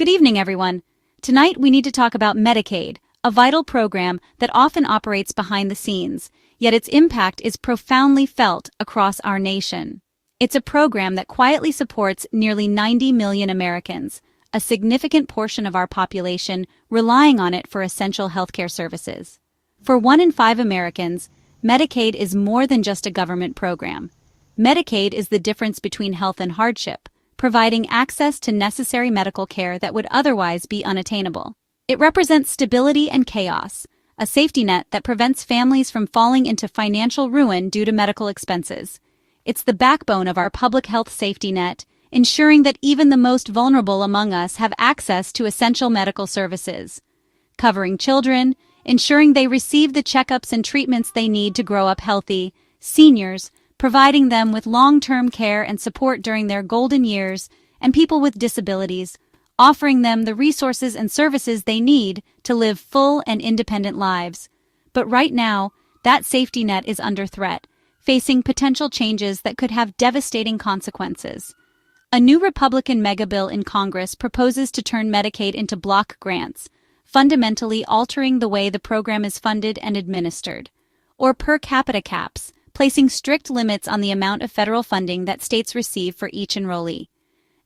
Good evening, everyone. Tonight we need to talk about Medicaid, a vital program that often operates behind the scenes, yet its impact is profoundly felt across our nation. It's a program that quietly supports nearly 90 million Americans, a significant portion of our population relying on it for essential healthcare services. For 1 in 5 Americans, Medicaid is more than just a government program. Medicaid is the difference between health and hardship, providing access to necessary medical care that would otherwise be unattainable. It represents stability and chaos, a safety net that prevents families from falling into financial ruin due to medical expenses. It's the backbone of our public health safety net, ensuring that even the most vulnerable among us have access to essential medical services. Covering children, ensuring they receive the checkups and treatments they need to grow up healthy, seniors, providing them with long-term care and support during their golden years, and people with disabilities, offering them the resources and services they need to live full and independent lives. But right now, that safety net is under threat, facing potential changes that could have devastating consequences. A new Republican megabill in Congress proposes to turn Medicaid into block grants, fundamentally altering the way the program is funded and administered, or per capita caps, placing strict limits on the amount of federal funding that states receive for each enrollee.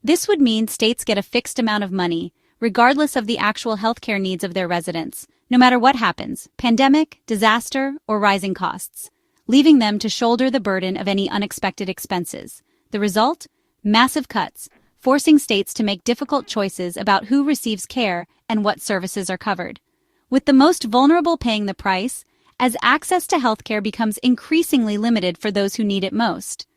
This would mean states get a fixed amount of money, regardless of the actual healthcare needs of their residents, no matter what happens, pandemic, disaster, or rising costs, leaving them to shoulder the burden of any unexpected expenses. The result? Massive cuts, forcing states to make difficult choices about who receives care and what services are covered. With the most vulnerable paying the price, as access to healthcare becomes increasingly limited for those who need it most.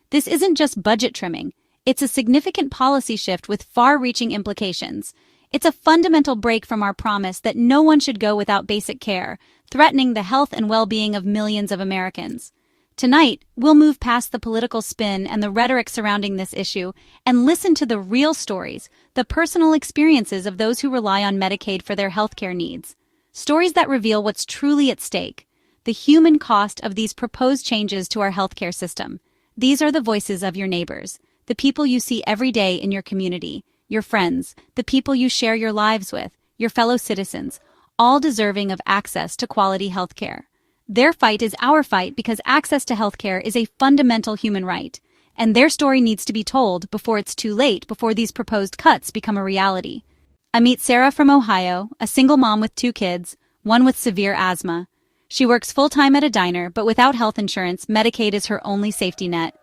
This isn't just budget trimming, it's a significant policy shift with far-reaching implications. It's a fundamental break from our promise that no one should go without basic care, threatening the health and well-being of millions of Americans. Tonight, we'll move past the political spin and the rhetoric surrounding this issue and listen to the real stories, the personal experiences of those who rely on Medicaid for their healthcare needs. Stories that reveal what's truly at stake, the human cost of these proposed changes to our healthcare system. These are the voices of your neighbors, the people you see every day in your community, your friends, the people you share your lives with, your fellow citizens, all deserving of access to quality healthcare. Their fight is our fight because access to healthcare is a fundamental human right, and their story needs to be told before it's too late, before these proposed cuts become a reality. I meet Sarah from Ohio, a single mom with 2 kids, one with severe asthma. She works full-time at a diner, but without health insurance, Medicaid is her only safety net.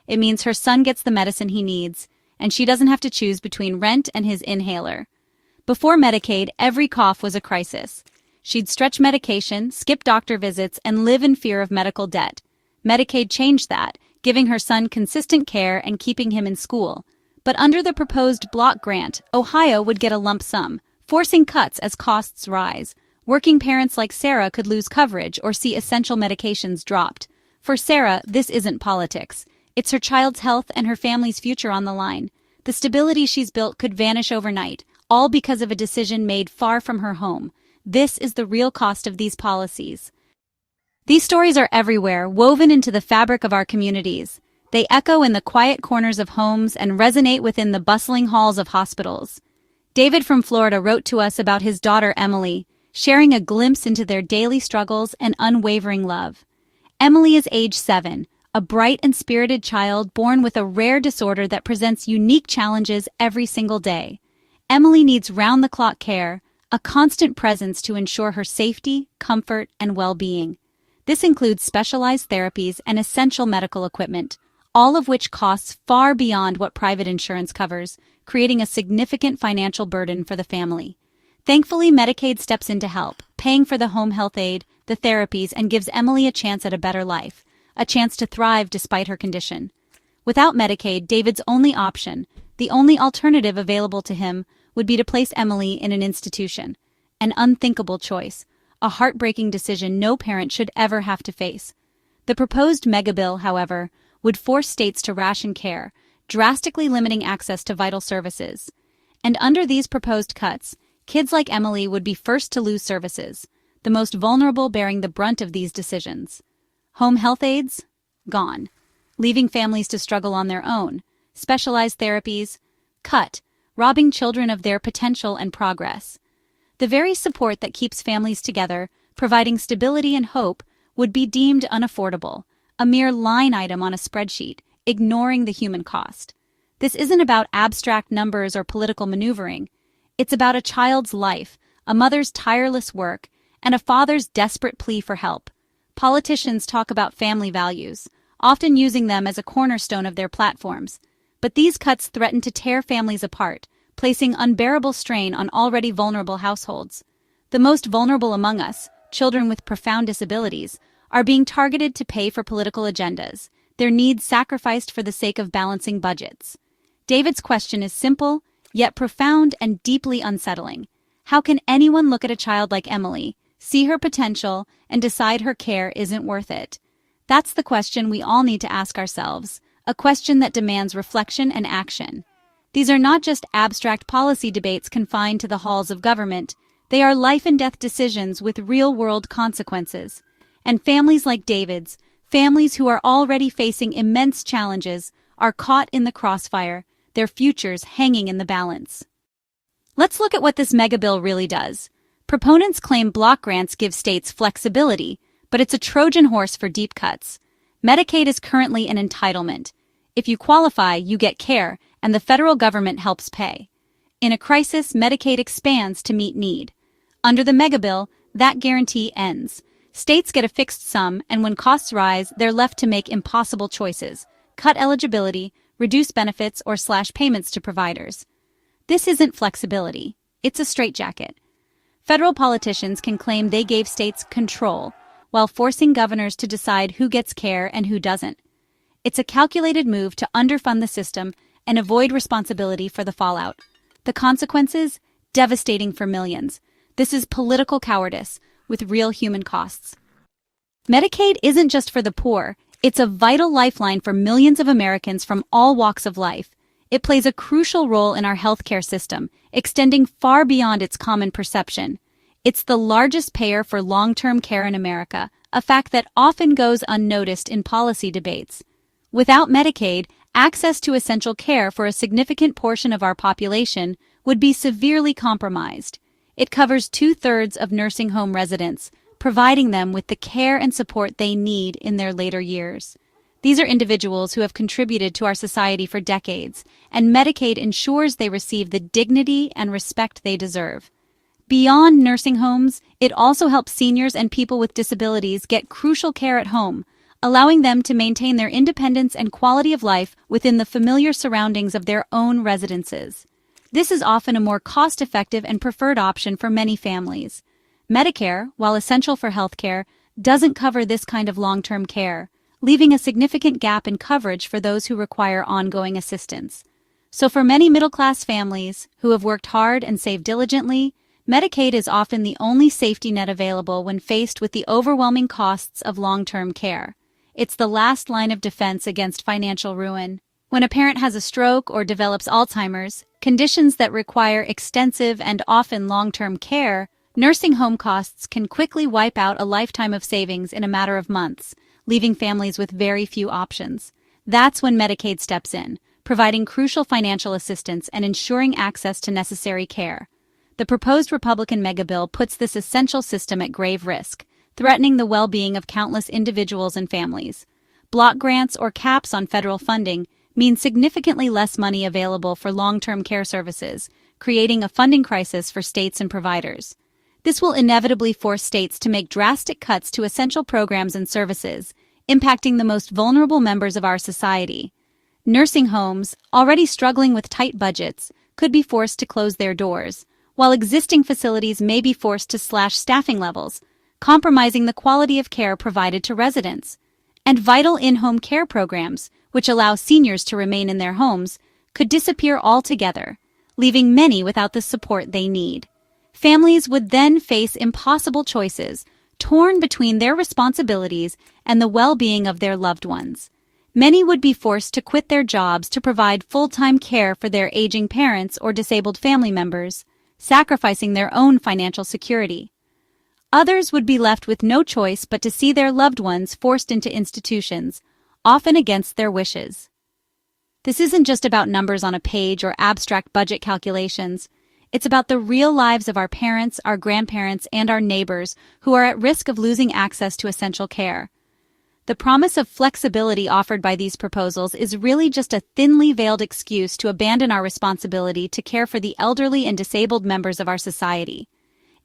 It means her son gets the medicine he needs, and she doesn't have to choose between rent and his inhaler. Before Medicaid, every cough was a crisis. She'd stretch medication, skip doctor visits, and live in fear of medical debt. Medicaid changed that, giving her son consistent care and keeping him in school. But under the proposed block grant, Ohio would get a lump sum, forcing cuts as costs rise. Working parents like Sarah could lose coverage or see essential medications dropped. For Sarah, this isn't politics. It's her child's health and her family's future on the line. The stability she's built could vanish overnight, all because of a decision made far from her home. This is the real cost of these policies. These stories are everywhere, woven into the fabric of our communities. They echo in the quiet corners of homes and resonate within the bustling halls of hospitals. David from Florida wrote to us about his daughter Emily, sharing a glimpse into their daily struggles and unwavering love. Emily is age 7, a bright and spirited child born with a rare disorder that presents unique challenges every single day. Emily needs round-the-clock care, a constant presence to ensure her safety, comfort, and well-being. This includes specialized therapies and essential medical equipment, all of which costs far beyond what private insurance covers, creating a significant financial burden for the family. Thankfully, Medicaid steps in to help, paying for the home health aid, the therapies, and gives Emily a chance at a better life, a chance to thrive despite her condition. Without Medicaid, David's only option, the only alternative available to him, would be to place Emily in an institution. An unthinkable choice, a heartbreaking decision no parent should ever have to face. The proposed megabill, however, would force states to ration care, drastically limiting access to vital services. And under these proposed cuts, kids like Emily would be first to lose services, the most vulnerable bearing the brunt of these decisions. Home health aides? Gone, leaving families to struggle on their own. Specialized therapies? Cut, robbing children of their potential and progress. The very support that keeps families together, providing stability and hope, would be deemed unaffordable, a mere line item on a spreadsheet, ignoring the human cost. This isn't about abstract numbers or political maneuvering. It's about a child's life, a mother's tireless work, and a father's desperate plea for help. Politicians talk about family values, often using them as a cornerstone of their platforms. But these cuts threaten to tear families apart, placing unbearable strain on already vulnerable households. The most vulnerable among us, children with profound disabilities, are being targeted to pay for political agendas, their needs sacrificed for the sake of balancing budgets. David's question is simple, yet profound and deeply unsettling. How can anyone look at a child like Emily, see her potential, and decide her care isn't worth it? That's the question we all need to ask ourselves, a question that demands reflection and action. These are not just abstract policy debates confined to the halls of government. They are life-and-death decisions with real-world consequences. And families like David's, families who are already facing immense challenges, are caught in the crossfire, their futures hanging in the balance. Let's look at what this megabill really does. Proponents claim block grants give states flexibility, but it's a Trojan horse for deep cuts. Medicaid is currently an entitlement. If you qualify, you get care, and the federal government helps pay. In a crisis, Medicaid expands to meet need. Under the megabill, that guarantee ends. States get a fixed sum, and when costs rise, they're left to make impossible choices: cut eligibility, reduce benefits, or slash payments to providers. This isn't flexibility. It's a straitjacket. Federal politicians can claim they gave states control, while forcing governors to decide who gets care and who doesn't. It's a calculated move to underfund the system and avoid responsibility for the fallout. The consequences? Devastating for millions. This is political cowardice with real human costs. Medicaid isn't just for the poor. It's a vital lifeline for millions of Americans from all walks of life. It plays a crucial role in our healthcare system, extending far beyond its common perception. It's the largest payer for long-term care in America, a fact that often goes unnoticed in policy debates. Without Medicaid, access to essential care for a significant portion of our population would be severely compromised. It covers 2/3 of nursing home residents, providing them with the care and support they need in their later years. These are individuals who have contributed to our society for decades, and Medicaid ensures they receive the dignity and respect they deserve. Beyond nursing homes, it also helps seniors and people with disabilities get crucial care at home, allowing them to maintain their independence and quality of life within the familiar surroundings of their own residences. This is often a more cost-effective and preferred option for many families. Medicare, while essential for healthcare, doesn't cover this kind of long-term care, leaving a significant gap in coverage for those who require ongoing assistance. So for many middle-class families who have worked hard and saved diligently, Medicaid is often the only safety net available when faced with the overwhelming costs of long-term care. It's the last line of defense against financial ruin. When a parent has a stroke or develops Alzheimer's, conditions that require extensive and often long-term care, nursing home costs can quickly wipe out a lifetime of savings in a matter of months, leaving families with very few options. That's when Medicaid steps in, providing crucial financial assistance and ensuring access to necessary care. The proposed Republican megabill puts this essential system at grave risk, threatening the well-being of countless individuals and families. Block grants or caps on federal funding mean significantly less money available for long-term care services, creating a funding crisis for states and providers. This will inevitably force states to make drastic cuts to essential programs and services, impacting the most vulnerable members of our society. Nursing homes, already struggling with tight budgets, could be forced to close their doors, while existing facilities may be forced to slash staffing levels, compromising the quality of care provided to residents. And vital in-home care programs, which allow seniors to remain in their homes, could disappear altogether, leaving many without the support they need. Families would then face impossible choices, torn between their responsibilities and the well-being of their loved ones. Many would be forced to quit their jobs to provide full-time care for their aging parents or disabled family members, sacrificing their own financial security. Others would be left with no choice but to see their loved ones forced into institutions, often against their wishes. This isn't just about numbers on a page or abstract budget calculations. It's about the real lives of our parents, our grandparents, and our neighbors who are at risk of losing access to essential care. The promise of flexibility offered by these proposals is really just a thinly veiled excuse to abandon our responsibility to care for the elderly and disabled members of our society.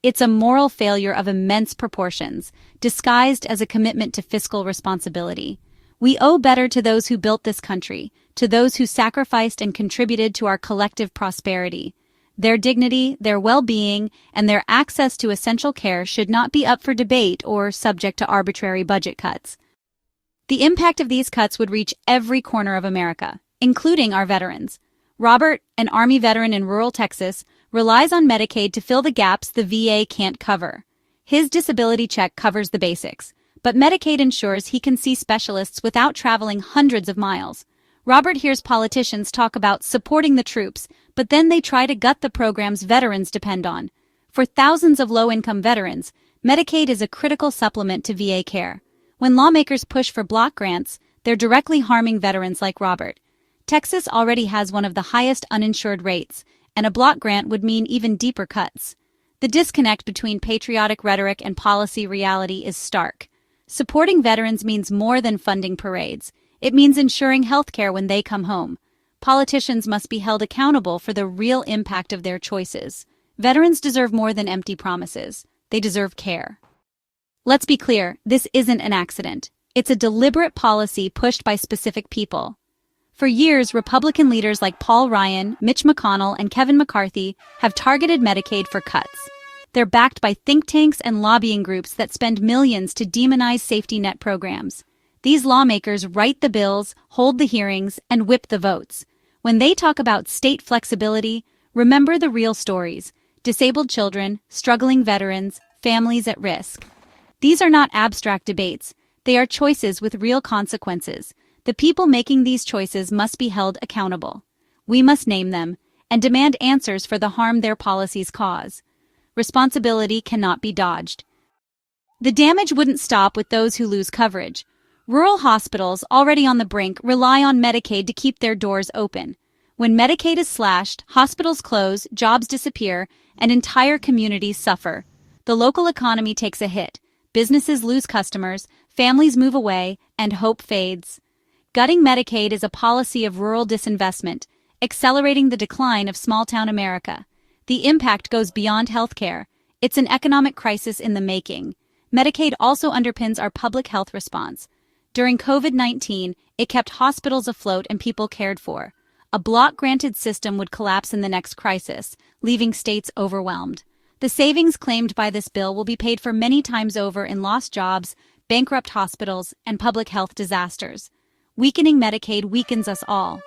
It's a moral failure of immense proportions, disguised as a commitment to fiscal responsibility. We owe better to those who built this country, to those who sacrificed and contributed to our collective prosperity. Their dignity, their well-being, and their access to essential care should not be up for debate or subject to arbitrary budget cuts. The impact of these cuts would reach every corner of America, including our veterans. Robert, an Army veteran in rural Texas, relies on Medicaid to fill the gaps the VA can't cover. His disability check covers the basics, but Medicaid ensures he can see specialists without traveling hundreds of miles. Robert hears politicians talk about supporting the troops, but then they try to gut the programs veterans depend on. For thousands of low-income veterans, Medicaid is a critical supplement to VA care. When lawmakers push for block grants, they're directly harming veterans like Robert. Texas already has one of the highest uninsured rates, and a block grant would mean even deeper cuts. The disconnect between patriotic rhetoric and policy reality is stark. Supporting veterans means more than funding parades. It means ensuring health care when they come home. Politicians must be held accountable for the real impact of their choices. Veterans deserve more than empty promises. They deserve care. Let's be clear, this isn't an accident. It's a deliberate policy pushed by specific people. For years, Republican leaders like Paul Ryan, Mitch McConnell, and Kevin McCarthy have targeted Medicaid for cuts. They're backed by think tanks and lobbying groups that spend millions to demonize safety net programs. These lawmakers write the bills, hold the hearings, and whip the votes. When they talk about state flexibility, remember the real stories: disabled children, struggling veterans, families at risk. These are not abstract debates. They are choices with real consequences. The people making these choices must be held accountable. We must name them and demand answers for the harm their policies cause. Responsibility cannot be dodged. The damage wouldn't stop with those who lose coverage. Rural hospitals, already on the brink, rely on Medicaid to keep their doors open. When Medicaid is slashed, hospitals close, jobs disappear, and entire communities suffer. The local economy takes a hit. Businesses lose customers, families move away, and hope fades. Gutting Medicaid is a policy of rural disinvestment, accelerating the decline of small-town America. The impact goes beyond healthcare. It's an economic crisis in the making. Medicaid also underpins our public health response. During COVID-19, it kept hospitals afloat and people cared for. A block-granted system would collapse in the next crisis, leaving states overwhelmed. The savings claimed by this bill will be paid for many times over in lost jobs, bankrupt hospitals, and public health disasters. Weakening Medicaid weakens us all.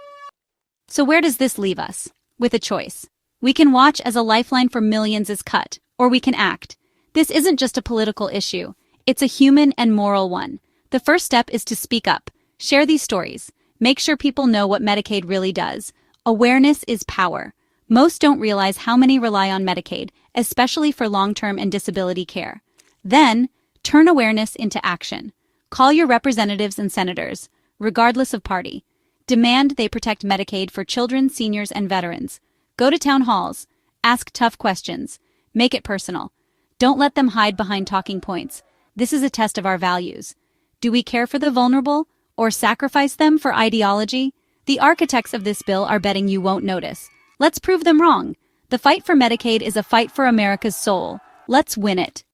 So where does this leave us? With a choice. We can watch as a lifeline for millions is cut, or we can act. This isn't just a political issue. It's a human and moral one. The first step is to speak up. Share these stories. Make sure people know what Medicaid really does. Awareness is power. Most don't realize how many rely on Medicaid, especially for long-term and disability care. Then, turn awareness into action. Call your representatives and senators, regardless of party. Demand they protect Medicaid for children, seniors, and veterans. Go to town halls. Ask tough questions. Make it personal. Don't let them hide behind talking points. This is a test of our values. Do we care for the vulnerable, or sacrifice them for ideology? The architects of this bill are betting you won't notice. Let's prove them wrong. The fight for Medicaid is a fight for America's soul. Let's win it.